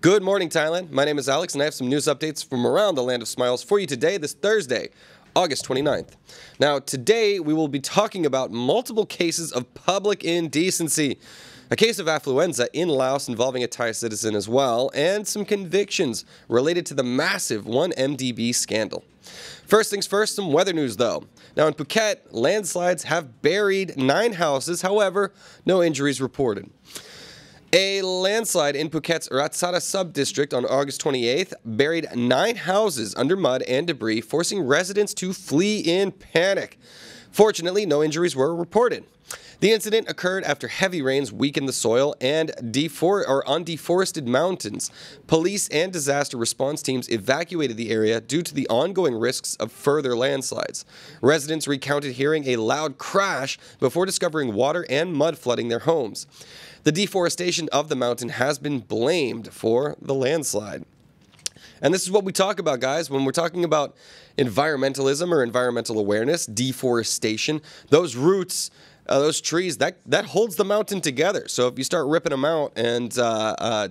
Good morning, Thailand. My name is Alex, and I have some news updates from around the land of smiles for you today, this Thursday, August 29th. Now, today we will be talking about multiple cases of public indecency, a case of affluenza in Laos involving a Thai citizen as well, and some convictions related to the massive 1MDB scandal. First things first, some weather news though. Now in Phuket, landslides have buried 9 houses, however, no injuries reported. A landslide in Phuket's Ratsara sub-district on August 28th buried 9 houses under mud and debris, forcing residents to flee in panic. Fortunately, no injuries were reported. The incident occurred after heavy rains weakened the soil and on deforested mountains. Police and disaster response teams evacuated the area due to the ongoing risks of further landslides. Residents recounted hearing a loud crash before discovering water and mud flooding their homes. The deforestation of the mountain has been blamed for the landslide. And this is what we talk about, guys, when we're talking about environmentalism or environmental awareness, deforestation. Those roots, those trees, that holds the mountain together. So if you start ripping them out and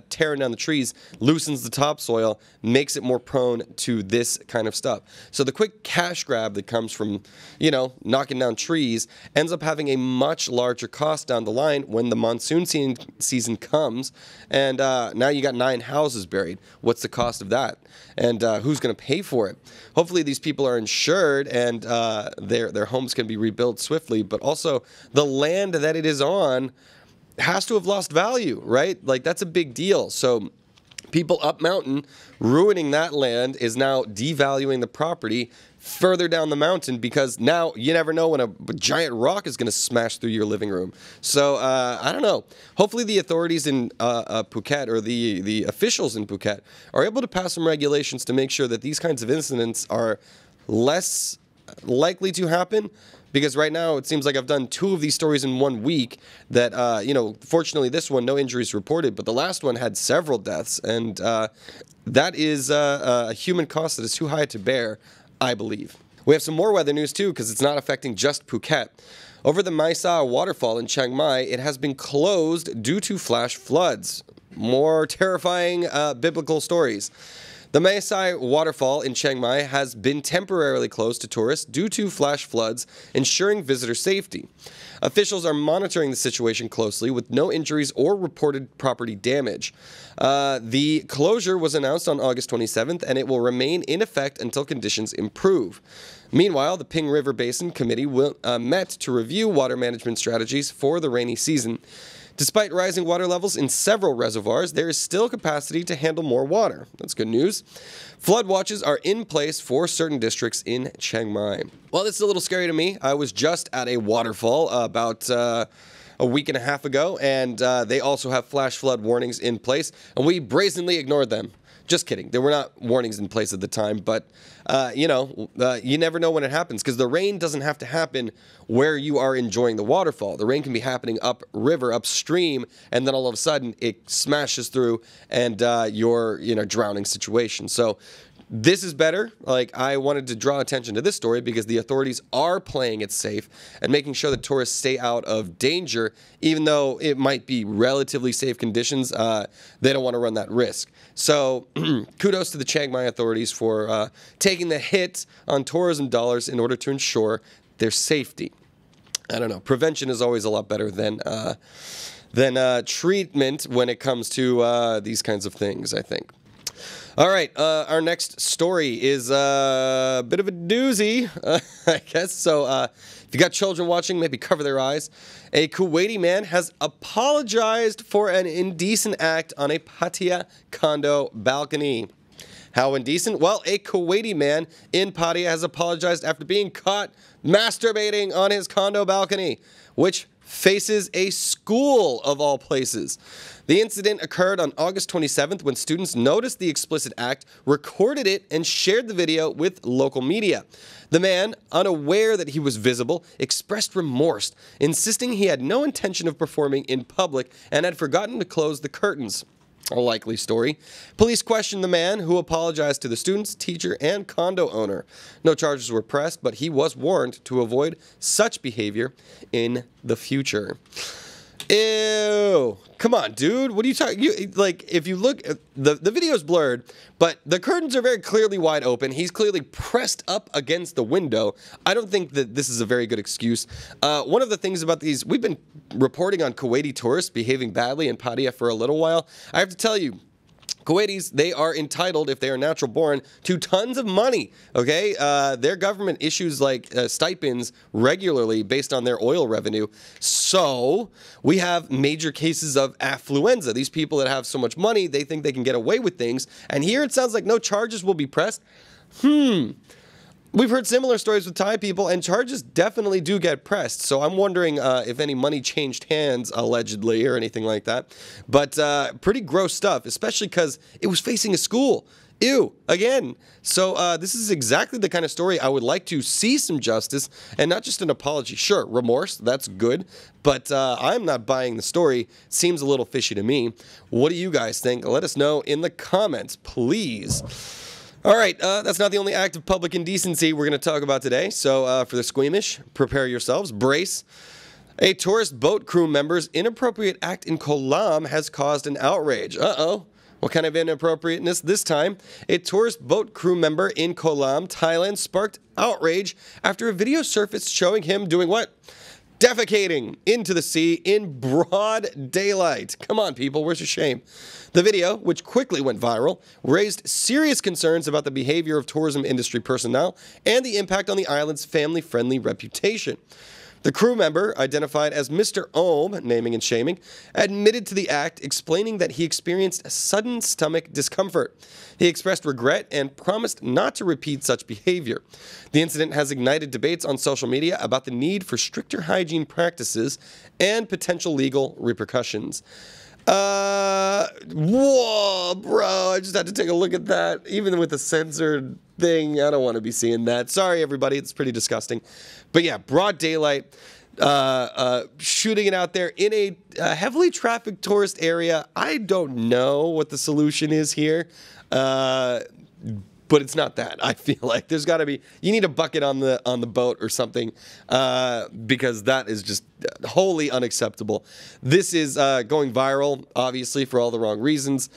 tearing down the trees, loosens the topsoil, makes it more prone to this kind of stuff. So the quick cash grab that comes from, knocking down trees ends up having a much larger cost down the line when the monsoon season comes. And now you got 9 houses buried. What's the cost of that? And who's going to pay for it? Hopefully these people are insured and their homes can be rebuilt swiftly, but also the land that it is on has to have lost value, right? Like, that's a big deal. So people up mountain ruining that land is now devaluing the property further down the mountain, because now you never know when a giant rock is going to smash through your living room. So I don't know. Hopefully the authorities in Phuket, or the officials in Phuket, are able to pass some regulations to make sure that these kinds of incidents are less likely to happen. Because right now it seems like I've done 2 of these stories in 1 week that, fortunately this one, no injuries reported, but the last one had several deaths. And that is a human cost that is too high to bear, I believe. We have some more weather news too, because it's not affecting just Phuket. Over the Mae Sa waterfall in Chiang Mai, it has been closed due to flash floods. More terrifying biblical stories. The Mae Sa waterfall in Chiang Mai has been temporarily closed to tourists due to flash floods, ensuring visitor safety. Officials are monitoring the situation closely with no injuries or reported property damage. The closure was announced on August 27th, and it will remain in effect until conditions improve. Meanwhile, the Ping River Basin Committee met to review water management strategies for the rainy season. Despite rising water levels in several reservoirs, there is still capacity to handle more water. That's good news. Flood watches are in place for certain districts in Chiang Mai. Well, this is a little scary to me. I was just at a waterfall about a week and a half ago, and they also have flash flood warnings in place, and we brazenly ignored them. Just kidding. There were not warnings in place at the time, but, you never know when it happens, because the rain doesn't have to happen where you are enjoying the waterfall. The rain can be happening upriver, upstream, and then all of a sudden it smashes through and you're in a drowning situation. So this is better. Like, I wanted to draw attention to this story because the authorities are playing it safe and making sure that tourists stay out of danger, even though it might be relatively safe conditions. They don't want to run that risk. So kudos to the Chiang Mai authorities for taking the hit on tourism dollars in order to ensure their safety. I don't know. Prevention is always a lot better than treatment when it comes to these kinds of things, I think. All right, our next story is a bit of a doozy, I guess. So if you got children watching, maybe cover their eyes. A Kuwaiti man has apologized for an indecent act on a Pattaya condo balcony. How indecent? Well, a Kuwaiti man in Pattaya has apologized after being caught masturbating on his condo balcony, which faces a school of all places. The incident occurred on August 27th when students noticed the explicit act, recorded it, and shared the video with local media. The man, unaware that he was visible, expressed remorse, insisting he had no intention of performing in public and had forgotten to close the curtains. A likely story. Police questioned the man, who apologized to the students, teacher, and condo owner. No charges were pressed, but he was warned to avoid such behavior in the future. Ew. Come on, dude. What are you talking? Like, if you look, the video's blurred, but the curtains are very clearly wide open. He's clearly pressed up against the window. I don't think that this is a very good excuse. One of the things about these, we've been reporting on Kuwaiti tourists behaving badly in Pattaya for a little while. I have to tell you, Kuwaitis, they are entitled, if they are natural born, to tons of money, okay? Their government issues like stipends regularly based on their oil revenue. So we have major cases of affluenza. These people that have so much money, they think they can get away with things. And here it sounds like no charges will be pressed. We've heard similar stories with Thai people, and charges definitely do get pressed. So I'm wondering if any money changed hands, allegedly, or anything like that. But pretty gross stuff, especially because it was facing a school. Ew, again. So this is exactly the kind of story I would like to see some justice, and not just an apology. Sure, remorse, that's good, but I'm not buying the story. Seems a little fishy to me. What do you guys think? Let us know in the comments, please. All right, that's not the only act of public indecency we're going to talk about today. So for the squeamish, prepare yourselves, brace. A tourist boat crew member's inappropriate act in Koh Lam has caused an outrage. Uh-oh. What kind of inappropriateness this time? A tourist boat crew member in Koh Lam, Thailand, sparked outrage after a video surfaced showing him doing what? Defecating into the sea in broad daylight. Come on, people, where's your shame? The video, which quickly went viral, raised serious concerns about the behavior of tourism industry personnel and the impact on the island's family-friendly reputation. The crew member, identified as Mr. Ohm, naming and shaming, admitted to the act, explaining that he experienced sudden stomach discomfort. He expressed regret and promised not to repeat such behavior. The incident has ignited debates on social media about the need for stricter hygiene practices and potential legal repercussions. Whoa, bro, I just had to take a look at that. Even with the censored thing, I don't want to be seeing that. Sorry, everybody, it's pretty disgusting. But yeah, broad daylight, shooting it out there in a heavily trafficked tourist area. I don't know what the solution is here. But it's not that. I feel like there's got to be, you need a bucket on the boat or something, because that is just wholly unacceptable. This is going viral, obviously, for all the wrong reasons.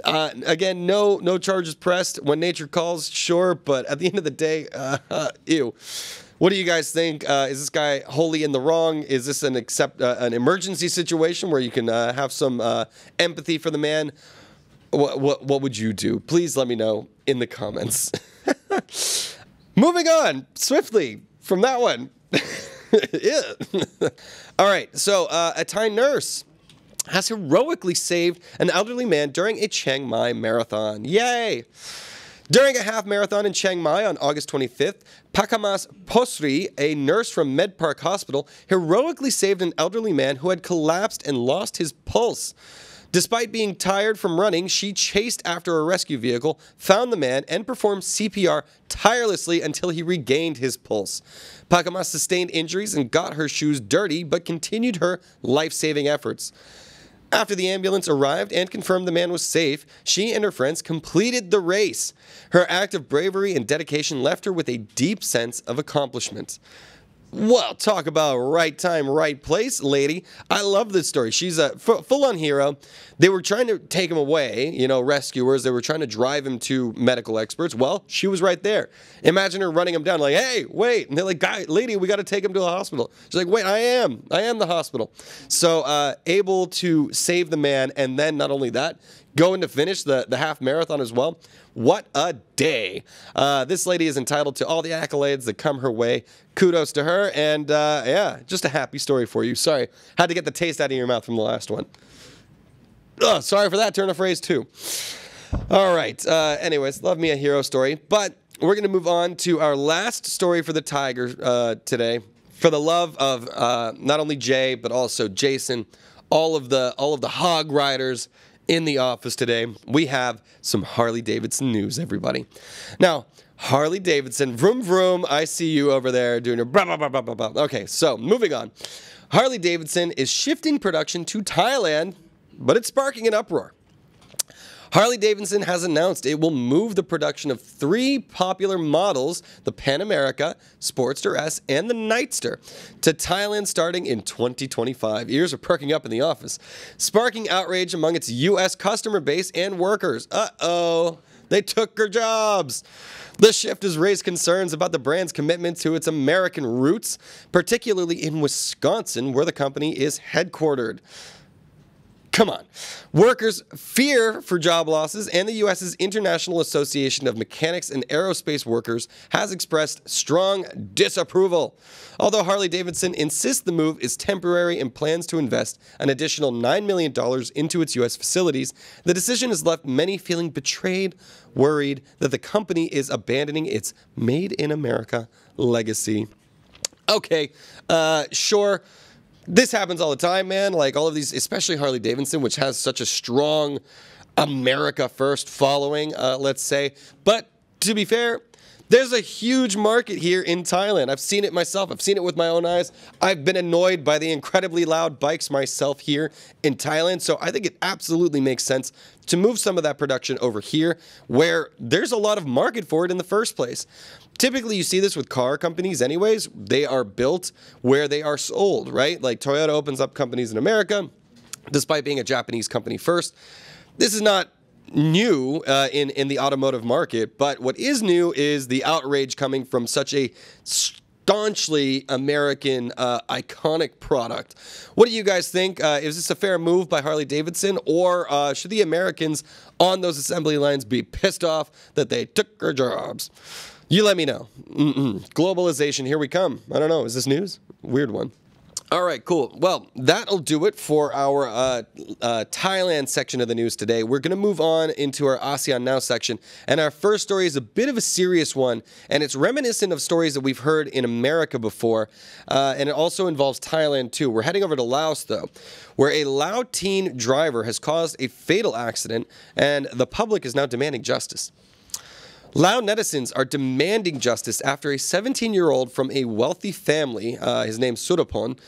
Again, no charges pressed. When nature calls, sure, but at the end of the day, ew. What do you guys think? Is this guy wholly in the wrong? Is this an emergency situation where you can have some empathy for the man? What would you do? Please let me know in the comments. Moving on swiftly from that one. Yeah. All right, so a Thai nurse has heroically saved an elderly man during a Chiang Mai marathon. Yay! During a half marathon in Chiang Mai on August 25th, Pakamas Posri, a nurse from Med Park Hospital, heroically saved an elderly man who had collapsed and lost his pulse. Despite being tired from running, she chased after a rescue vehicle, found the man, and performed CPR tirelessly until he regained his pulse. Pakamas sustained injuries and got her shoes dirty, but continued her life-saving efforts. After the ambulance arrived and confirmed the man was safe, she and her friends completed the race. Her act of bravery and dedication left her with a deep sense of accomplishment. Well, talk about right time, right place, lady. I love this story. She's a full-on hero. They were trying to take him away, you know, rescuers. They were trying to drive him to medical experts. Well, she was right there. Imagine her running him down like, hey, wait. And they're like, lady, we got to take him to a hospital. She's like, wait, I am the hospital. So able to save the man, and then not only that, going to finish the half marathon as well. What a day. This lady is entitled to all the accolades that come her way. Kudos to her, and yeah, just a happy story for you. Sorry, had to get the taste out of your mouth from the last one. Ugh, sorry for that turn of phrase too. All right, anyways, love me a hero story, but we're going to move on to our last story for the Tiger today. For the love of not only Jay, but also Jason, all of the hog riders in the office today, we have some Harley-Davidson news, everybody. Now, Harley-Davidson, vroom vroom, I see you over there doing your blah, blah, blah, blah, blah, blah. Okay, so moving on. Harley-Davidson is shifting production to Thailand, but it's sparking an uproar. Harley-Davidson has announced it will move the production of 3 popular models, the Pan America, Sportster S, and the Nightster, to Thailand starting in 2025. Ears are perking up in the office, sparking outrage among its U.S. customer base and workers. Uh-oh, they took her jobs. The shift has raised concerns about the brand's commitment to its American roots, particularly in Wisconsin, where the company is headquartered. Come on. Workers fear for job losses, and the U.S.'s International Association of Mechanics and Aerospace Workers has expressed strong disapproval. Although Harley-Davidson insists the move is temporary and plans to invest an additional $9 million into its U.S. facilities, the decision has left many feeling betrayed, worried that the company is abandoning its Made in America legacy. Okay, sure. This happens all the time, man. Like all of these, especially Harley-Davidson, which has such a strong America First following, let's say. But to be fair, there's a huge market here in Thailand. I've seen it myself. I've seen it with my own eyes. I've been annoyed by the incredibly loud bikes myself here in Thailand. So I think it absolutely makes sense to move some of that production over here where there's a lot of market for it in the first place. Typically, you see this with car companies anyways. They are built where they are sold, right? Like Toyota opens up companies in America, despite being a Japanese company first. This is not new in the automotive market, but what is new is the outrage coming from such a staunchly American, iconic product. What do you guys think? Is this a fair move by Harley-Davidson, or should the Americans on those assembly lines be pissed off that they took their jobs? You let me know. Globalization, here we come. I don't know. Is this news? Weird one. All right, cool. Well, that'll do it for our Thailand section of the news today. We're going to move on into our ASEAN Now section. And our first story is a bit of a serious one, and it's reminiscent of stories that we've heard in America before. And it also involves Thailand, too. We're heading over to Laos, though, where a Lao teen driver has caused a fatal accident, and the public is now demanding justice. Lao netizens are demanding justice after a 17-year-old from a wealthy family, his name's Surapon,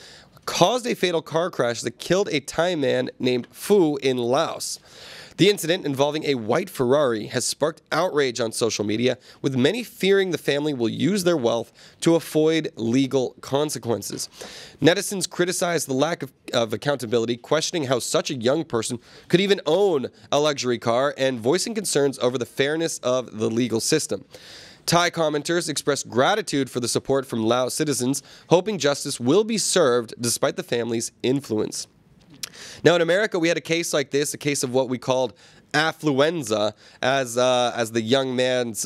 caused a fatal car crash that killed a Thai man named Phu in Laos. The incident, involving a white Ferrari, has sparked outrage on social media, with many fearing the family will use their wealth to avoid legal consequences. Netizens criticize the lack of accountability, questioning how such a young person could even own a luxury car, and voicing concerns over the fairness of the legal system. Thai commenters expressed gratitude for the support from Lao citizens, hoping justice will be served despite the family's influence. Now, in America, we had a case like this, a case of what we called affluenza, as the young man's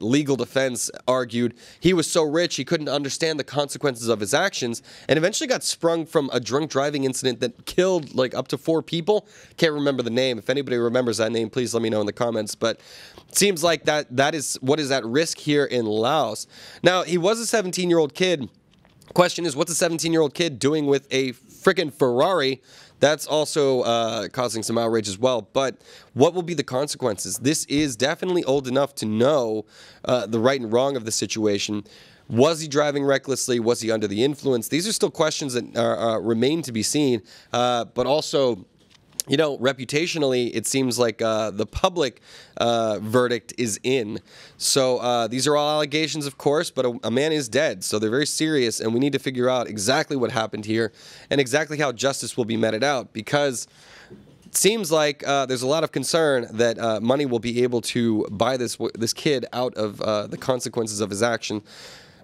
legal defense argued. He was so rich he couldn't understand the consequences of his actions, and eventually got sprung from a drunk driving incident that killed like up to 4 people. Can't remember the name. If anybody remembers that name, please let me know in the comments. But it seems like that is what is at risk here in Laos. Now, he was a 17-year-old kid. Question is, what's a 17-year-old kid doing with a freaking Ferrari? That's also causing some outrage as well. But what will be the consequences? This is definitely old enough to know the right and wrong of the situation. Was he driving recklessly? Was he under the influence? These are still questions that remain to be seen. But also, you know, reputationally, it seems like the public verdict is in. So these are all allegations, of course, but a man is dead. So they're very serious, and we need to figure out exactly what happened here and exactly how justice will be meted out, because it seems like there's a lot of concern that money will be able to buy this kid out of the consequences of his action.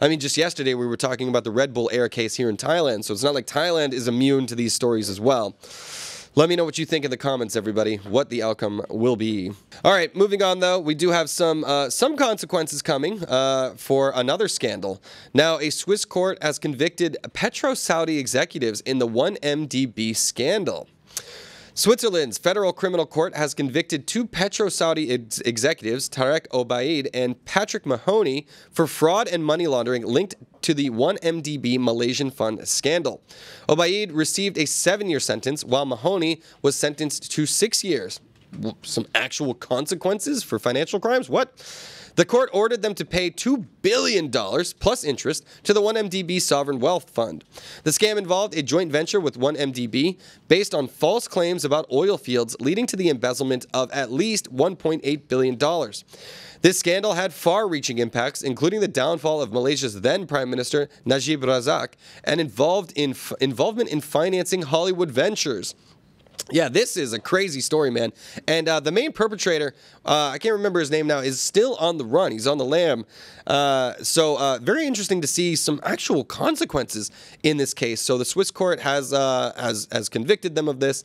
I mean, just yesterday we were talking about the Red Bull Air case here in Thailand, so it's not like Thailand is immune to these stories as well. Let me know what you think in the comments, everybody, what the outcome will be. All right, moving on, though, we do have some consequences coming for another scandal. Now, a Swiss court has convicted Petro-Saudi executives in the 1MDB scandal. Switzerland's federal criminal court has convicted 2 Petro-Saudi executives, Tarek Obaid and Patrick Mahoney, for fraud and money laundering linked to the 1MDB Malaysian fund scandal. Obaid received a 7-year sentence, while Mahoney was sentenced to 6 years. Some actual consequences for financial crimes? What? The court ordered them to pay $2 billion plus interest to the 1MDB Sovereign Wealth Fund. The scam involved a joint venture with 1MDB based on false claims about oil fields, leading to the embezzlement of at least $1.8 billion. This scandal had far-reaching impacts, including the downfall of Malaysia's then Prime Minister Najib Razak and involvement in financing Hollywood ventures. Yeah, this is a crazy story, man. And the main perpetrator, I can't remember his name now, is still on the run. He's on the lam. So very interesting to see some actual consequences in this case. So the Swiss court has convicted them of this.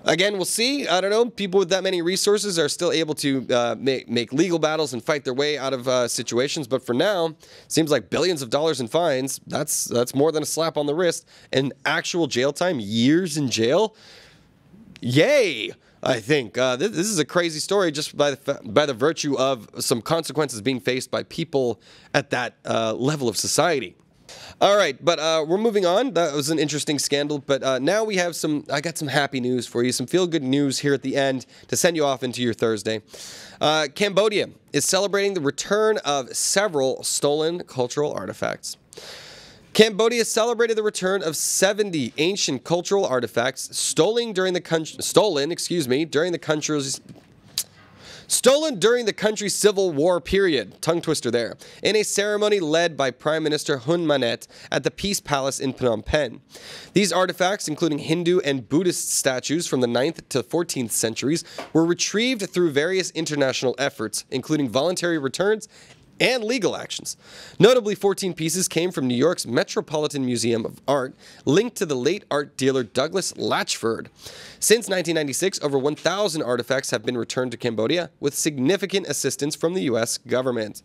Again, we'll see. I don't know. People with that many resources are still able to make legal battles and fight their way out of situations. But for now, seems like billions of dollars in fines. That's more than a slap on the wrist. And actual jail time, years in jail. Yay! I think this is a crazy story just by the virtue of some consequences being faced by people at that level of society. All right, but we're moving on. That was an interesting scandal, but now we have I got some happy news for you, some feel-good news here at the end to send you off into your Thursday. Cambodia is celebrating the return of several stolen cultural artifacts. Cambodia celebrated the return of 70 ancient cultural artifacts stolen during the country's civil war period, tongue twister there, in a ceremony led by Prime Minister Hun Manet at the Peace Palace in Phnom Penh. These artifacts, including Hindu and Buddhist statues from the 9th to 14th centuries, were retrieved through various international efforts, including voluntary returns and legal actions. Notably, 14 pieces came from New York's Metropolitan Museum of Art, linked to the late art dealer Douglas Latchford. Since 1996, over 1,000 artifacts have been returned to Cambodia, with significant assistance from the U.S. government.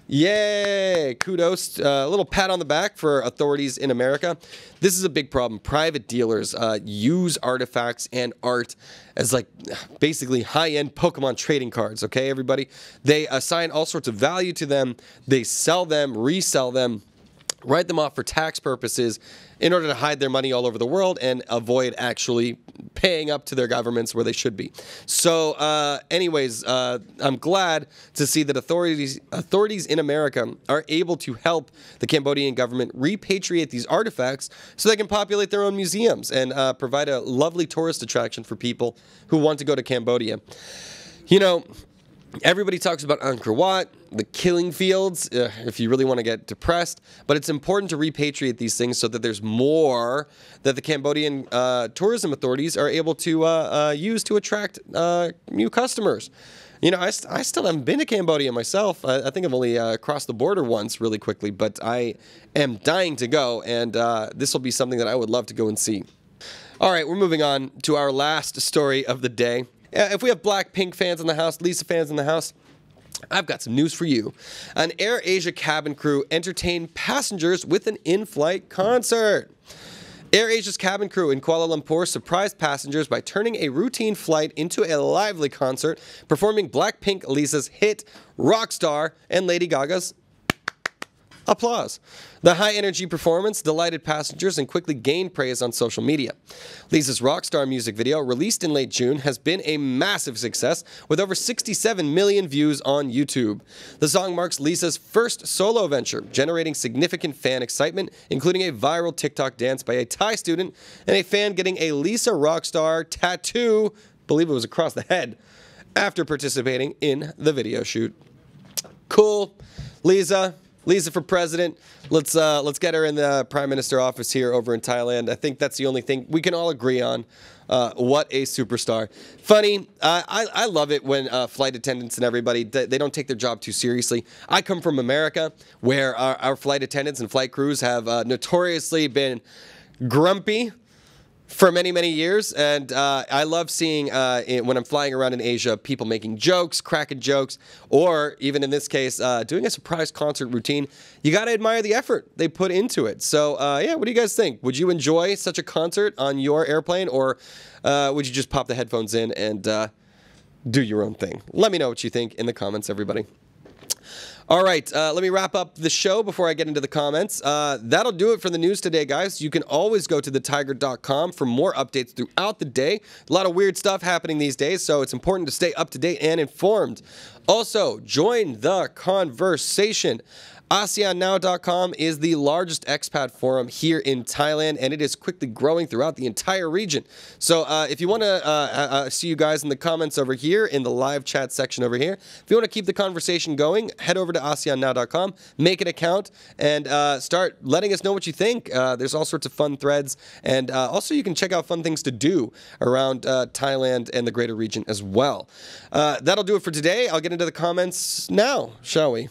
Yay! Kudos. A little pat on the back for authorities in America. This is a big problem. Private dealers use artifacts and art as like basically high-end Pokemon trading cards, okay, everybody? They assign all sorts of value to them. They sell them, resell them, write them off for tax purposes in order to hide their money all over the world and avoid actually paying up to their governments where they should be. So anyways, I'm glad to see that authorities in America are able to help the Cambodian government repatriate these artifacts so they can populate their own museums and provide a lovely tourist attraction for people who want to go to Cambodia. You know, everybody talks about Angkor Wat, the killing fields, if you really want to get depressed, but it's important to repatriate these things so that there's more that the Cambodian tourism authorities are able to use to attract new customers. You know, I still haven't been to Cambodia myself. I think I've only crossed the border once really quickly, but I am dying to go, and this will be something that I would love to go and see. All right, we're moving on to our last story of the day. If we have Blackpink fans in the house, Lisa fans in the house, I've got some news for you. An AirAsia cabin crew entertained passengers with an in-flight concert. AirAsia's cabin crew in Kuala Lumpur surprised passengers by turning a routine flight into a lively concert, performing Blackpink Lisa's hit Rockstar and Lady Gaga's applause. The high-energy performance delighted passengers and quickly gained praise on social media. Lisa's Rockstar music video, released in late June, has been a massive success with over 67 million views on YouTube. The song marks Lisa's first solo venture, generating significant fan excitement, including a viral TikTok dance by a Thai student and a fan getting a Lisa Rockstar tattoo, believe it was across the head, after participating in the video shoot. Cool. Lisa for president. Let's get her in the Prime Minister office here over in Thailand. I think that's the only thing we can all agree on. What a superstar. Funny, I love it when flight attendants and everybody, they don't take their job too seriously. I come from America, where our flight attendants and flight crews have notoriously been grumpy for many, many years, and I love seeing, when I'm flying around in Asia, people making jokes, cracking jokes, or even in this case, doing a surprise concert routine. You got to admire the effort they put into it. So, yeah, what do you guys think? Would you enjoy such a concert on your airplane, or would you just pop the headphones in and do your own thing? Let me know what you think in the comments, everybody. All right, let me wrap up the show before I get into the comments. That'll do it for the news today, guys. You can always go to thetiger.com for more updates throughout the day. A lot of weird stuff happening these days, so it's important to stay up to date and informed. Also, join the conversation. ASEANnow.com is the largest expat forum here in Thailand, and it is quickly growing throughout the entire region. So if you want to see you guys in the comments over here, in the live chat section over here, if you want to keep the conversation going, head over to ASEANnow.com, make an account, and start letting us know what you think. There's all sorts of fun threads, and also you can check out fun things to do around Thailand and the greater region as well. That'll do it for today. I'll get into the comments now, shall we?